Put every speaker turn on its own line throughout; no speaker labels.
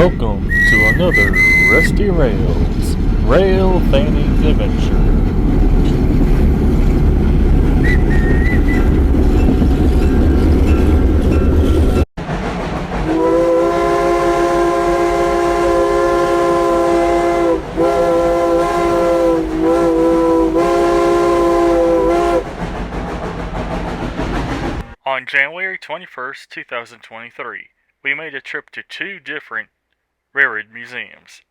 Welcome to another Rusty Rails Rail Fanning Adventure. On January 21st, 2023, we made a trip to two different railroad museums.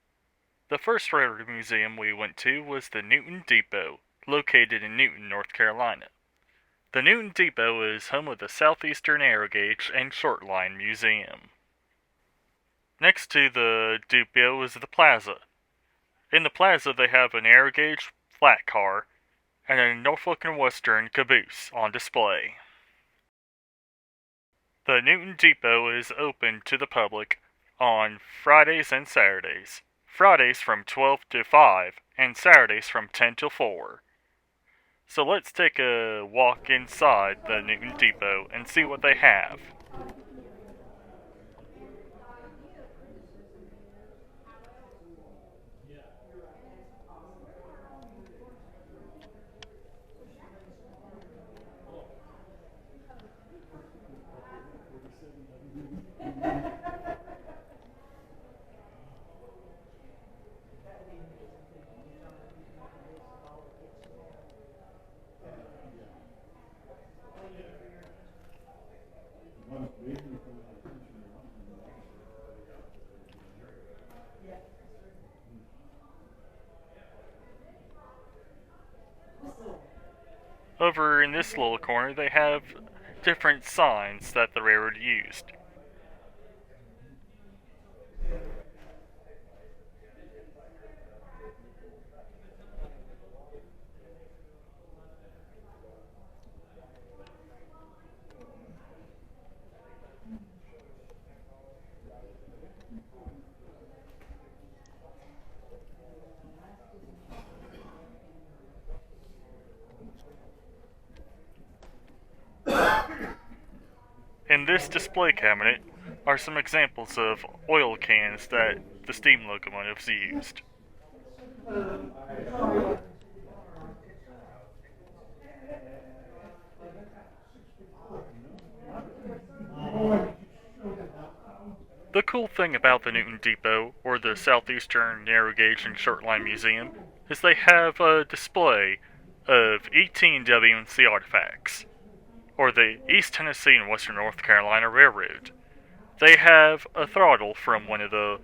The first railroad museum we went to was the Newton Depot, located in Newton, North Carolina. The Newton Depot is home of the Southeastern Aerogauge and Short Line Museum. Next to the depot is the plaza. In the plaza they have an Aerogauge flat car and a Norfolk and Western caboose on display. The Newton Depot is open to the public on Fridays and Saturdays. Fridays from 12 to 5 and Saturdays from 10 to 4. So let's take a walk inside the Newton Depot and see what they have. Over in this little corner, they have different signs that the railroad used. In this display cabinet are some examples of oil cans that the steam locomotives used. The cool thing about the Newton Depot, or the Southeastern Aerogauge and Short Line Museum, is they have a display of ET&W&C artifacts, or the East Tennessee and Western North Carolina Railroad. They have a throttle from one of the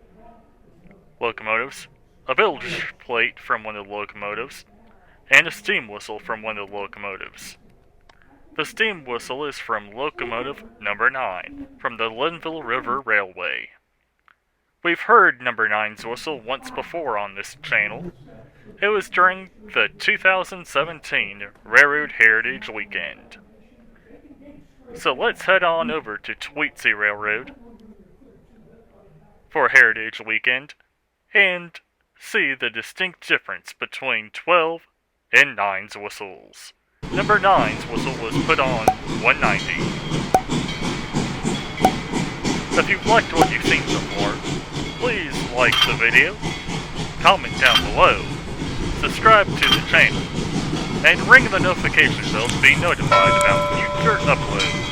locomotives, a bilge plate from one of the locomotives, and a steam whistle from one of the locomotives. The steam whistle is from locomotive number 9, from the Linville River Railway. We've heard number 9's whistle once before on this channel. It was during the 2017 Railroad Heritage Weekend. So let's head on over to Tweetsie Railroad for Heritage Weekend and see the distinct difference between 12 and 9's whistles. Number 9's whistle was put on 190. If you've liked what you've seen so far, please like the video, comment down below, subscribe to the channel, and ring the notification bell to be notified about future uploads.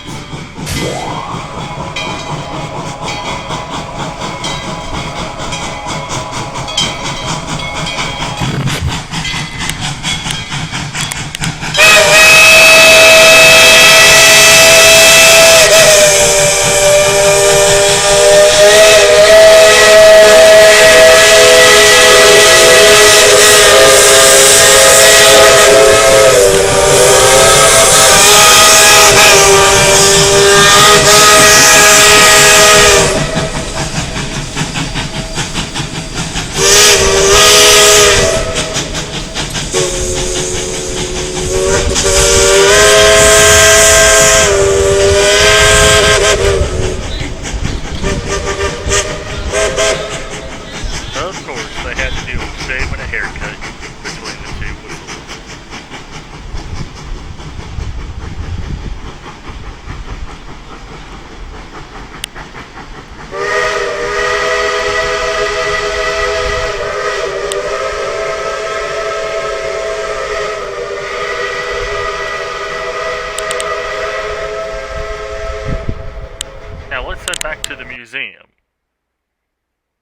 back to the museum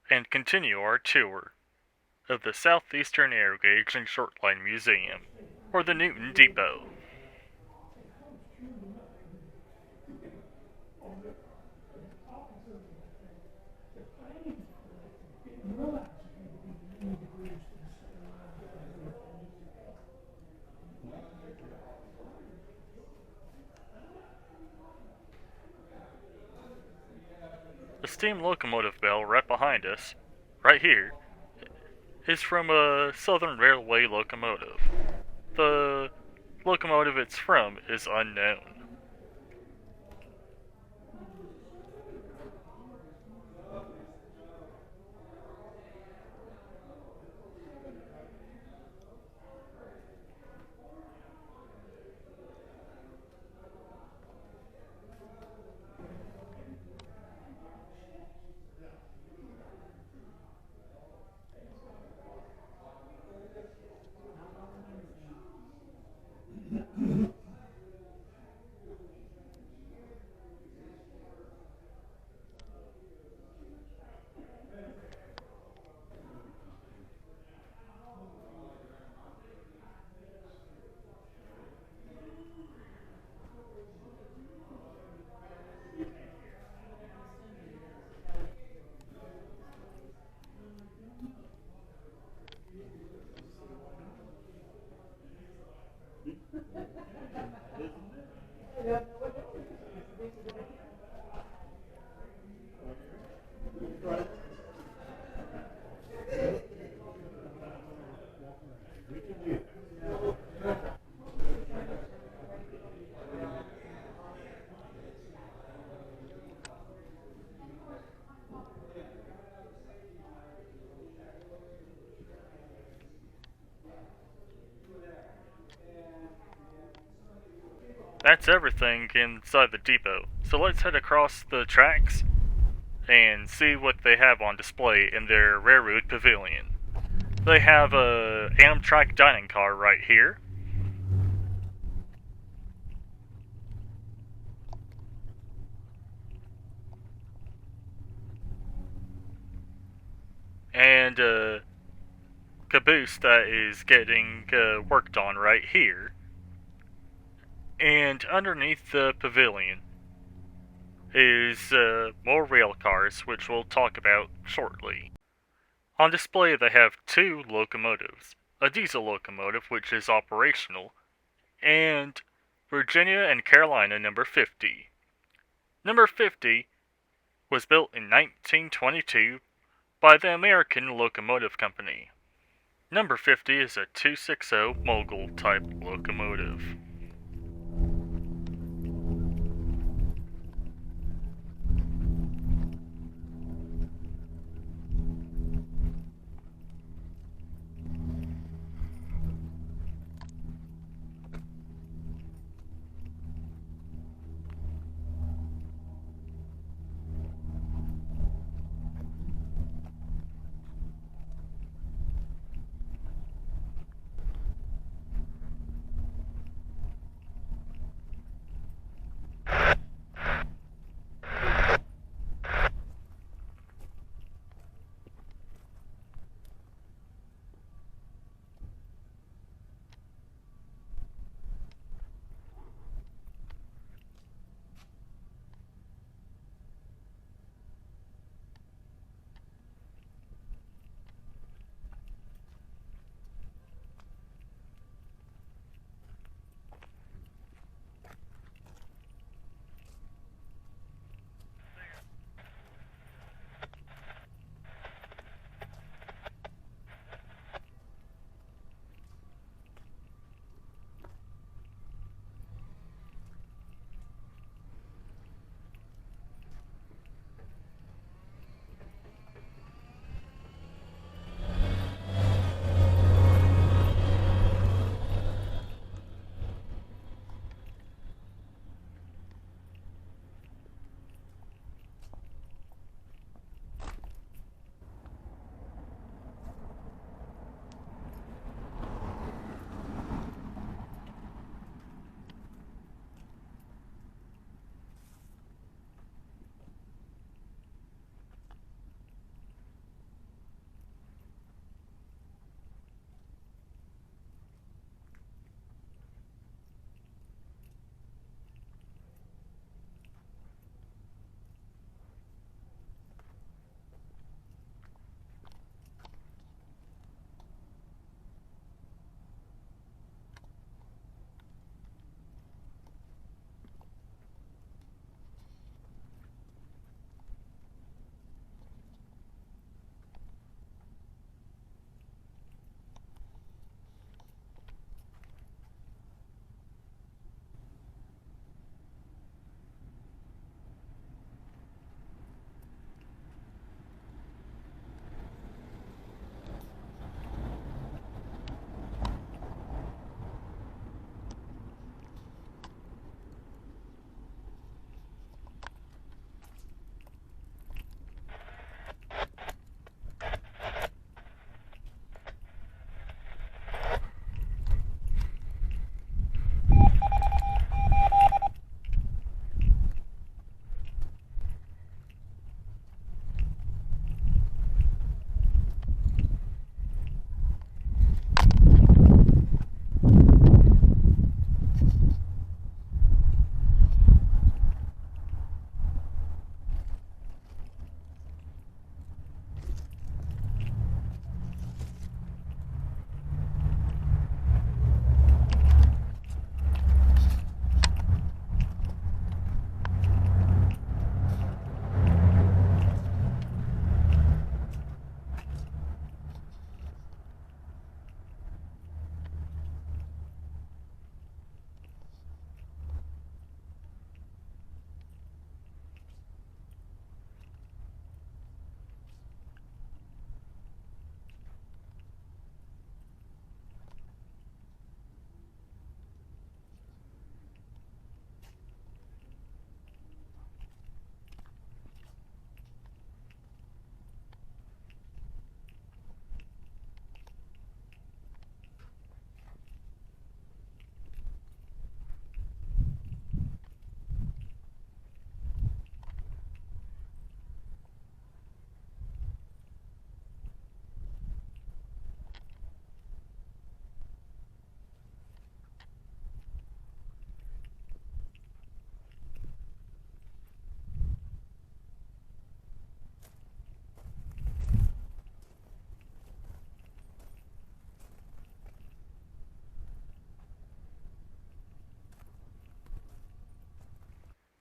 and continue our tour of the Southeastern Air Gauge and Shortline Museum, or the Newton Depot. The steam locomotive bell right behind us, right here, is from a Southern Railway locomotive. The locomotive it's from is unknown. That's everything inside the depot. So let's head across the tracks and see what they have on display in their railroad pavilion. They have a Amtrak dining car right here. And a caboose that is getting worked on right here. And underneath the pavilion is more rail cars, which we'll talk about shortly. On display they have two locomotives, a diesel locomotive which is operational, and Virginia and Carolina number 50. Number 50 was built in 1922 by the American Locomotive Company. Number 50 is a 260 mogul type locomotive.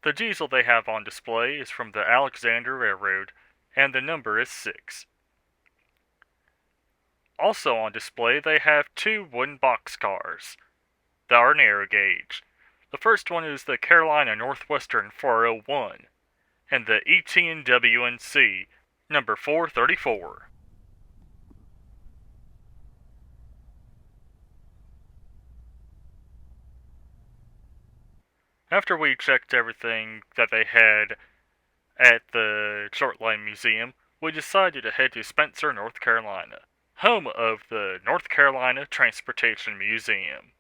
The diesel they have on display is from the Alexander Railroad, and the number is 6. Also on display they have 2 wooden boxcars that are narrow gauge. The first one is the Carolina Northwestern 401, and the ET&WNC number 434. After we checked everything that they had at the Shortline Museum, we decided to head to Spencer, North Carolina, home of the North Carolina Transportation Museum.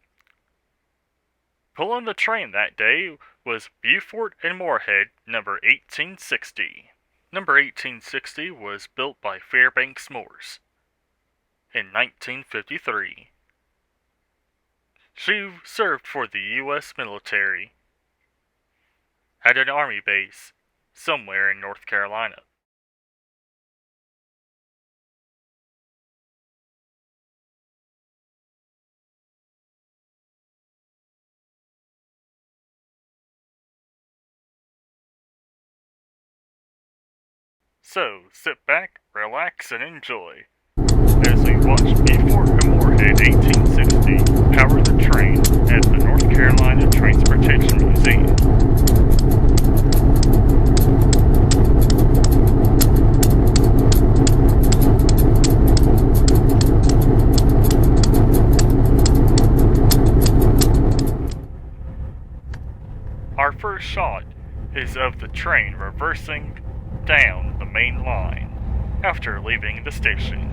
Pulling the train that day was Beaufort and Moorhead number 1860. Number 1860 was built by Fairbanks Morse in 1953. She served for the U.S. military at an army base somewhere in North Carolina. So, sit back, relax, and enjoy as we watch Beaufort and Moorhead 1860 power the train at the North Carolina Transportation Museum. Our first shot is of the train reversing down the main line after leaving the station.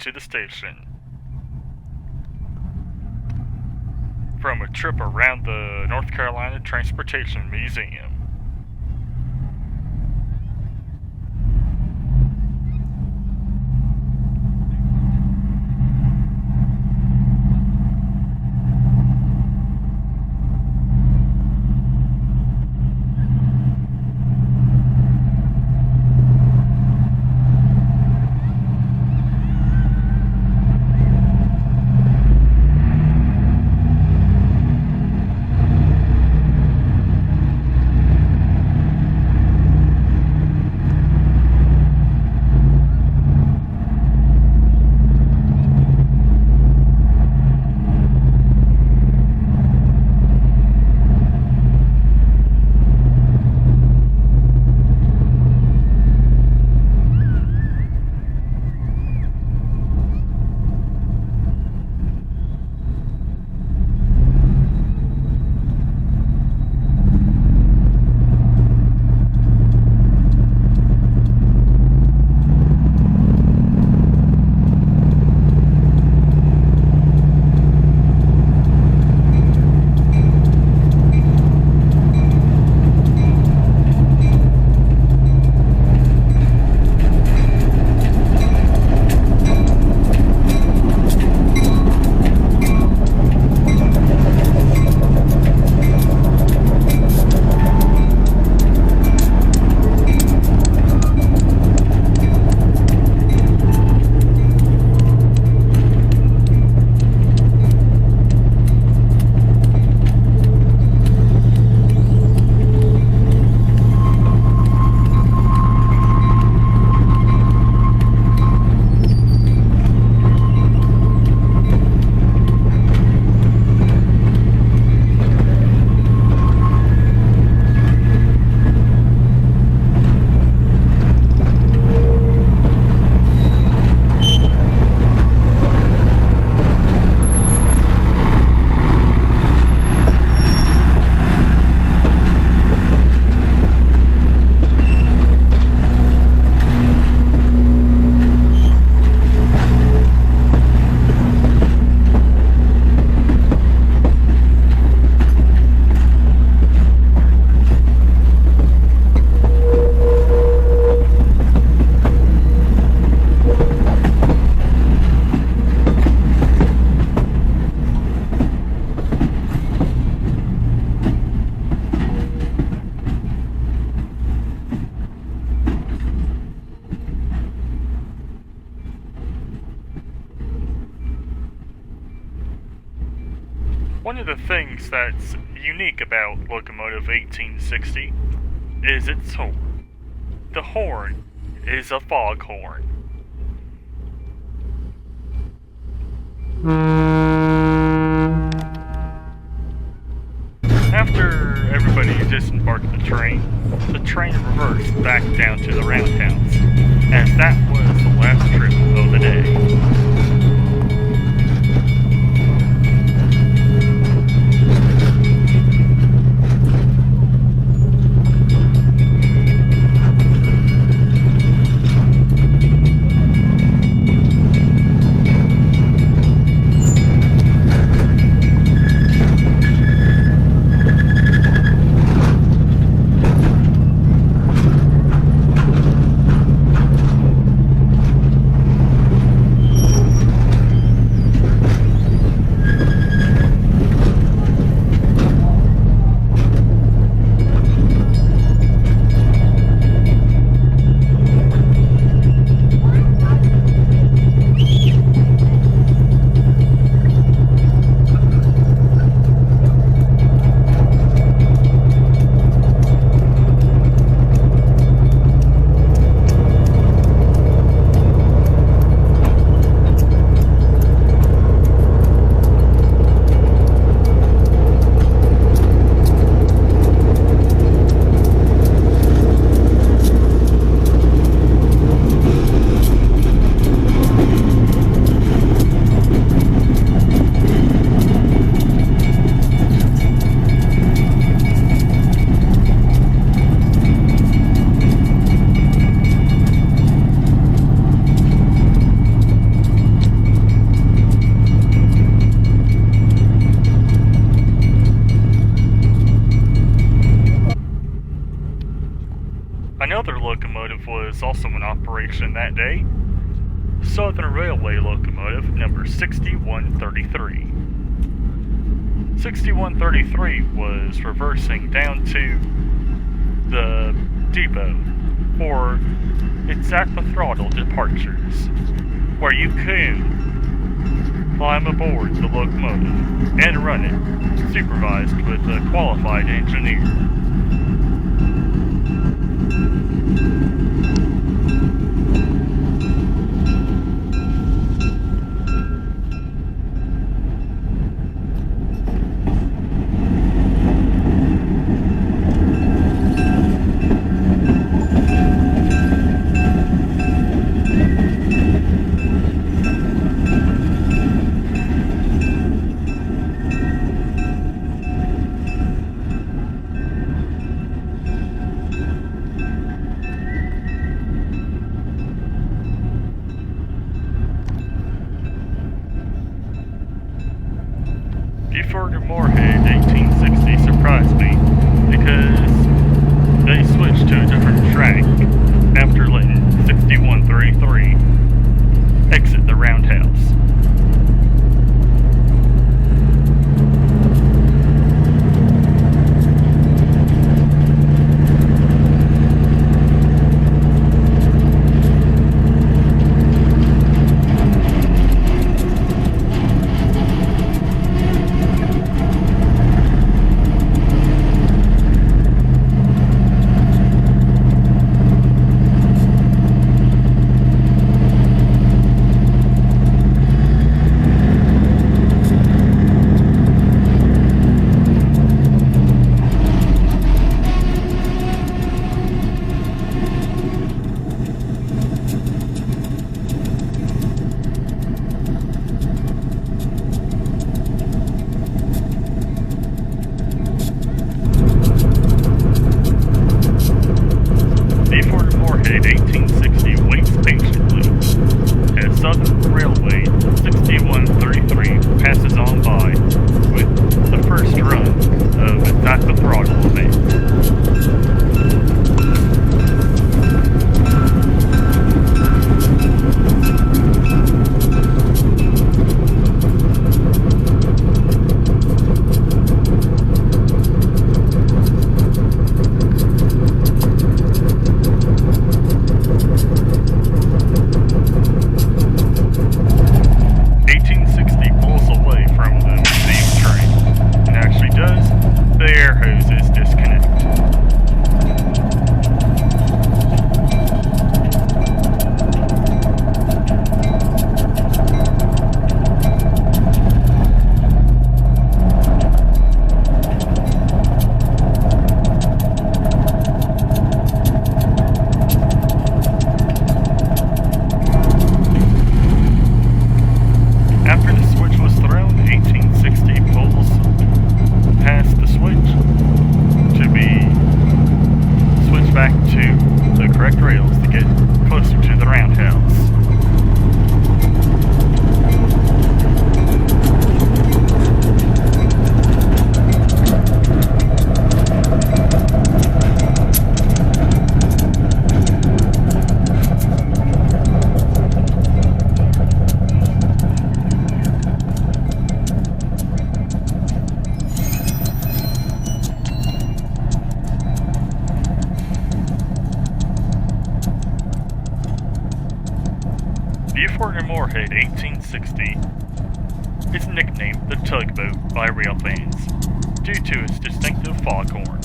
To the station from a trip around the North Carolina Transportation Museum. One of the things that's unique about Locomotive 1860 is its horn. The horn is a foghorn. After everybody disembarked the train reversed back down to the roundhouse, as that was the last trip of the day. Another locomotive was also in operation that day, Southern Railway locomotive number 6133. 6133 was reversing down to the depot for its at the throttle departures, where you can climb aboard the locomotive and run it, supervised with a qualified engineer. Buford and Moorhead 1860 surprised me because they switched to a different track after letting 6133 exit the roundhouse. Moorhead 1860 waits patiently as Southern Railway 6133 passes on by with the first run of its at the throttle event. Transport in Moorhead 1860 is nicknamed the Tugboat by rail fans due to its distinctive foghorn.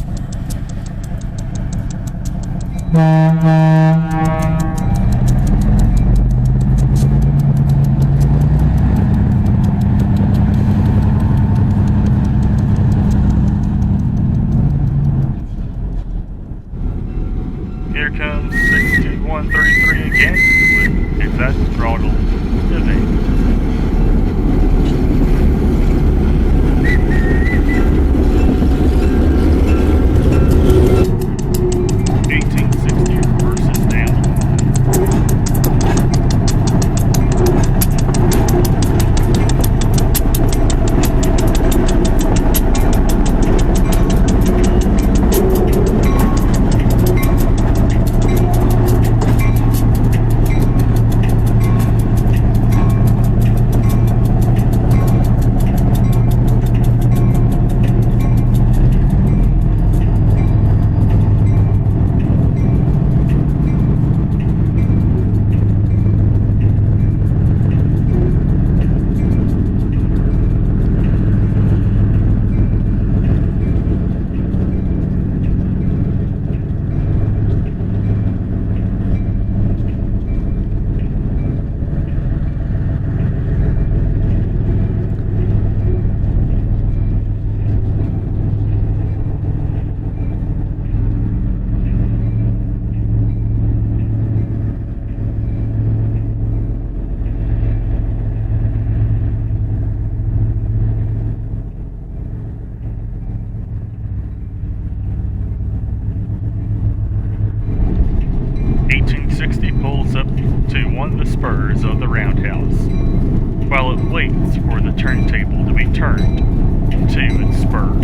Here comes 6133 again with its at the throttle event. Pulls up to one of the spurs of the roundhouse, while it waits for the turntable to be turned to its spur.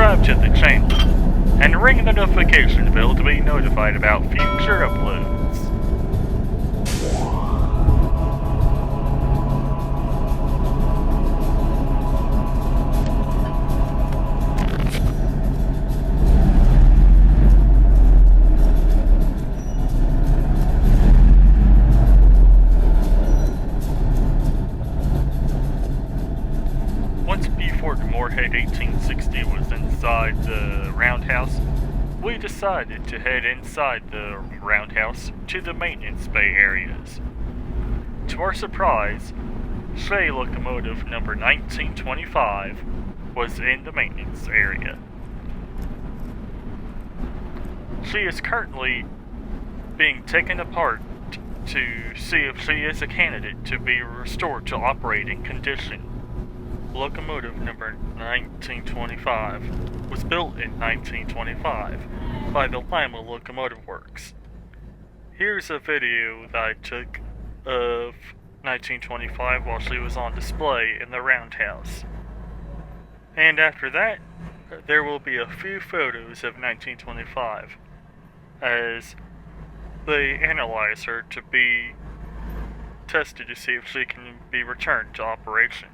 subscribe to the channel, and ring the notification bell to be notified about future uploads. Once Buford Moorhead 1860 was inside the roundhouse, we decided to head inside the roundhouse to the maintenance bay areas. To our surprise, Shea locomotive number 1925 was in the maintenance area. She is currently being taken apart to see if she is a candidate to be restored to operating condition. Locomotive number 1925 was built in 1925 by the Lima Locomotive Works. Here's a video that I took of 1925 while she was on display in the roundhouse. And after that, there will be a few photos of 1925 as they analyze her to be tested to see if she can be returned to operation.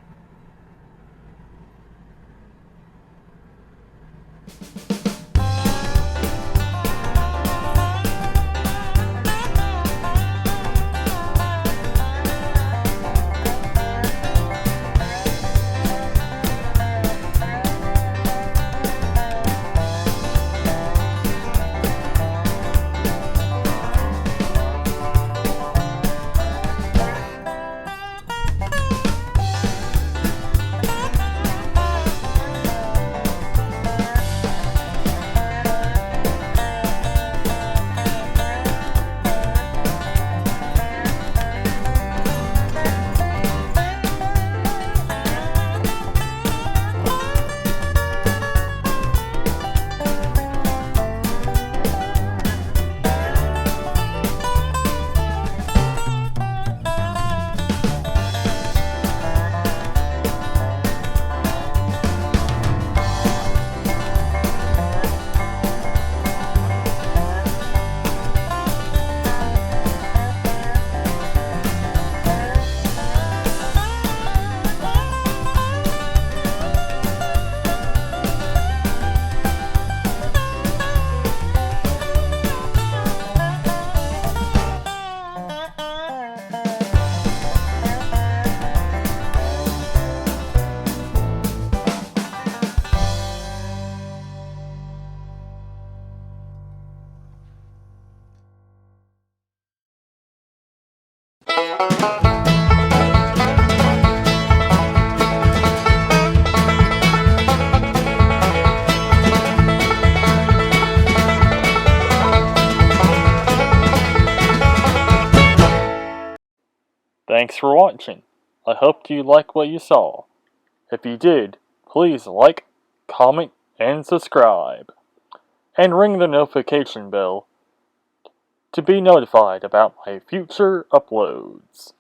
Thanks for watching. I hope you liked what you saw. If you did, please like, comment, and subscribe. And ring the notification bell to be notified about my future uploads.